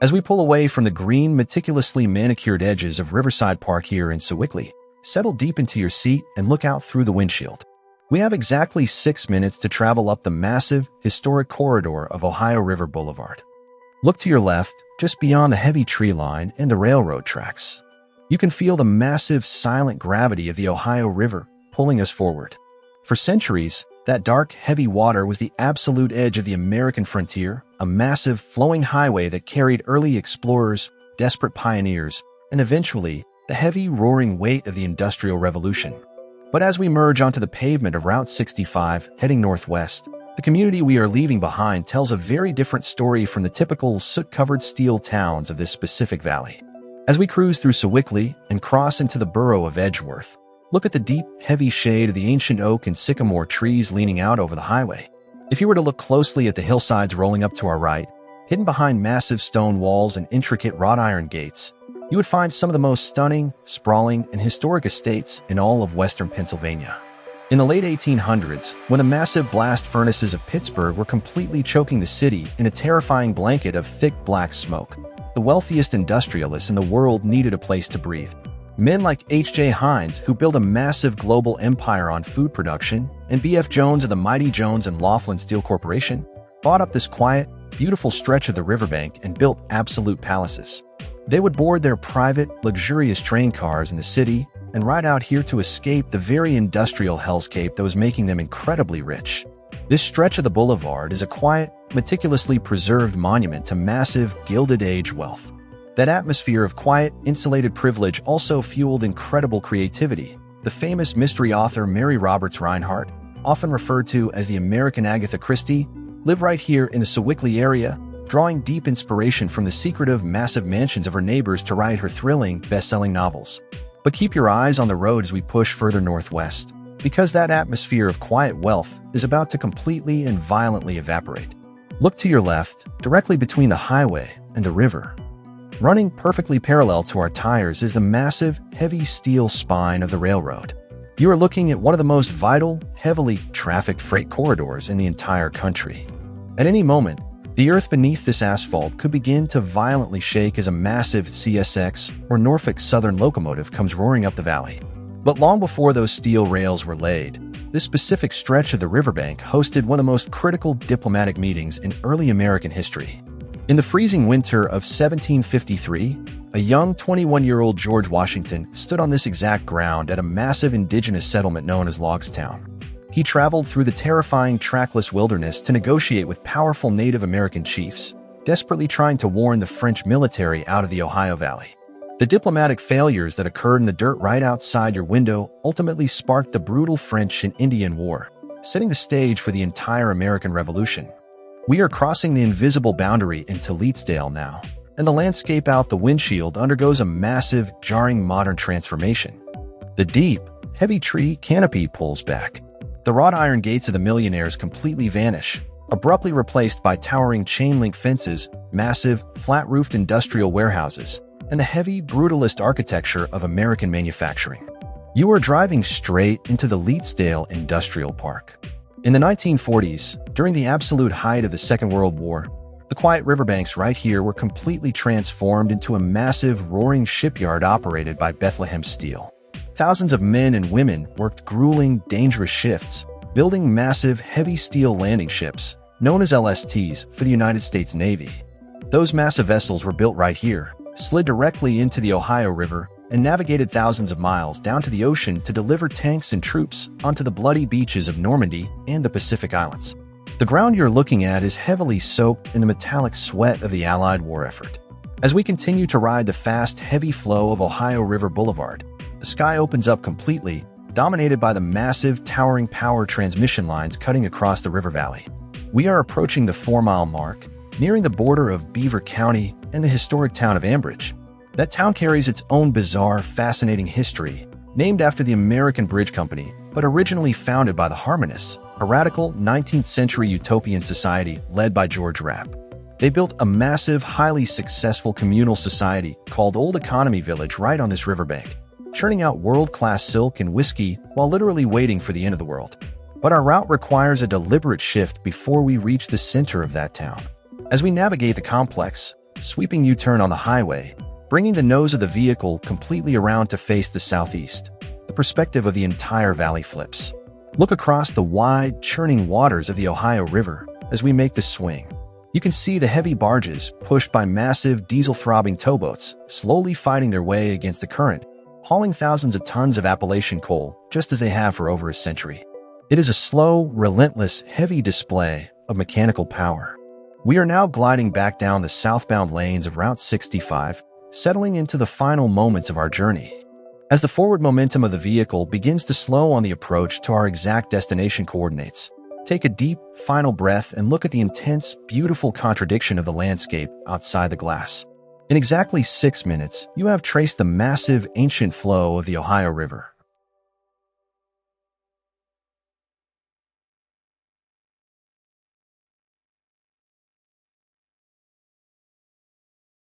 As we pull away from the green, meticulously manicured edges of Riverside Park here in Sewickley, settle deep into your seat and look out through the windshield. We have exactly 6 minutes to travel up the massive, historic corridor of Ohio River Boulevard. Look to your left, just beyond the heavy tree line and the railroad tracks. You can feel the massive, silent gravity of the Ohio River pulling us forward. For centuries, that dark, heavy water was the absolute edge of the American frontier, a massive, flowing highway that carried early explorers, desperate pioneers, and eventually, the heavy, roaring weight of the Industrial Revolution. But as we merge onto the pavement of Route 65, heading northwest, the community we are leaving behind tells a very different story from the typical soot-covered steel towns of this specific valley. As we cruise through Sewickley and cross into the borough of Edgeworth, look at the deep, heavy shade of the ancient oak and sycamore trees leaning out over the highway. If you were to look closely at the hillsides rolling up to our right, hidden behind massive stone walls and intricate wrought iron gates, you would find some of the most stunning, sprawling, and historic estates in all of western Pennsylvania. In the late 1800s, when the massive blast furnaces of Pittsburgh were completely choking the city in a terrifying blanket of thick black smoke, the wealthiest industrialists in the world needed a place to breathe. Men like H.J. Heinz, who built a massive global empire on food production, and B.F. Jones of the mighty Jones and Laughlin Steel Corporation, bought up this quiet, beautiful stretch of the riverbank and built absolute palaces. They would board their private, luxurious train cars in the city and ride out here to escape the very industrial hellscape that was making them incredibly rich. This stretch of the boulevard is a quiet, meticulously preserved monument to massive, Gilded Age wealth. That atmosphere of quiet, insulated privilege also fueled incredible creativity. The famous mystery author Mary Roberts Reinhardt, often referred to as the American Agatha Christie, lived right here in the Sewickley area, drawing deep inspiration from the secretive, massive mansions of her neighbors to write her thrilling, best-selling novels. But keep your eyes on the road as we push further northwest, because that atmosphere of quiet wealth is about to completely and violently evaporate. Look to your left, directly between the highway and the river. Running perfectly parallel to our tires is the massive, heavy steel spine of the railroad. You are looking at one of the most vital, heavily trafficked freight corridors in the entire country. At any moment, the earth beneath this asphalt could begin to violently shake as a massive CSX or Norfolk Southern locomotive comes roaring up the valley. But long before those steel rails were laid, this specific stretch of the riverbank hosted one of the most critical diplomatic meetings in early American history. In the freezing winter of 1753, a young 21-year-old George Washington stood on this exact ground at a massive indigenous settlement known as Logstown. He traveled through the terrifying trackless wilderness to negotiate with powerful Native American chiefs, desperately trying to warn the French military out of the Ohio Valley. The diplomatic failures that occurred in the dirt right outside your window ultimately sparked the brutal French and Indian War, setting the stage for the entire American Revolution. We are crossing the invisible boundary into Leetsdale now, and the landscape out the windshield undergoes a massive, jarring modern transformation. The deep, heavy tree canopy pulls back. The wrought iron gates of the Millionaires completely vanish, abruptly replaced by towering chain-link fences, massive, flat-roofed industrial warehouses, and the heavy, brutalist architecture of American manufacturing. You are driving straight into the Leetsdale Industrial Park. In the 1940s, during the absolute height of the Second World War, the quiet riverbanks right here were completely transformed into a massive, roaring shipyard operated by Bethlehem Steel. Thousands of men and women worked grueling, dangerous shifts, building massive, heavy steel landing ships, known as LSTs, for the United States Navy. Those massive vessels were built right here, slid directly into the Ohio River, and navigated thousands of miles down to the ocean to deliver tanks and troops onto the bloody beaches of Normandy and the Pacific Islands. The ground you're looking at is heavily soaked in the metallic sweat of the Allied war effort. As we continue to ride the fast, heavy flow of Ohio River Boulevard, the sky opens up completely, dominated by the massive, towering power transmission lines cutting across the river valley. We are approaching the 4-mile mark, nearing the border of Beaver County and the historic town of Ambridge. That town carries its own bizarre, fascinating history, named after the American Bridge Company, but originally founded by the Harmonists, a radical 19th-century utopian society led by George Rapp. They built a massive, highly successful communal society called Old Economy Village right on this riverbank, churning out world-class silk and whiskey while literally waiting for the end of the world. But our route requires a deliberate shift before we reach the center of that town. As we navigate the complex, sweeping U-turn on the highway, bringing the nose of the vehicle completely around to face the southeast. The perspective of the entire valley flips. Look across the wide, churning waters of the Ohio River as we make the swing. You can see the heavy barges, pushed by massive diesel-throbbing towboats, slowly fighting their way against the current, hauling thousands of tons of Appalachian coal, just as they have for over a century. It is a slow, relentless, heavy display of mechanical power. We are now gliding back down the southbound lanes of Route 65, settling into the final moments of our journey. As the forward momentum of the vehicle begins to slow on the approach to our exact destination coordinates, take a deep, final breath and look at the intense, beautiful contradiction of the landscape outside the glass. In exactly 6 minutes, you have traced the massive, ancient flow of the Ohio River.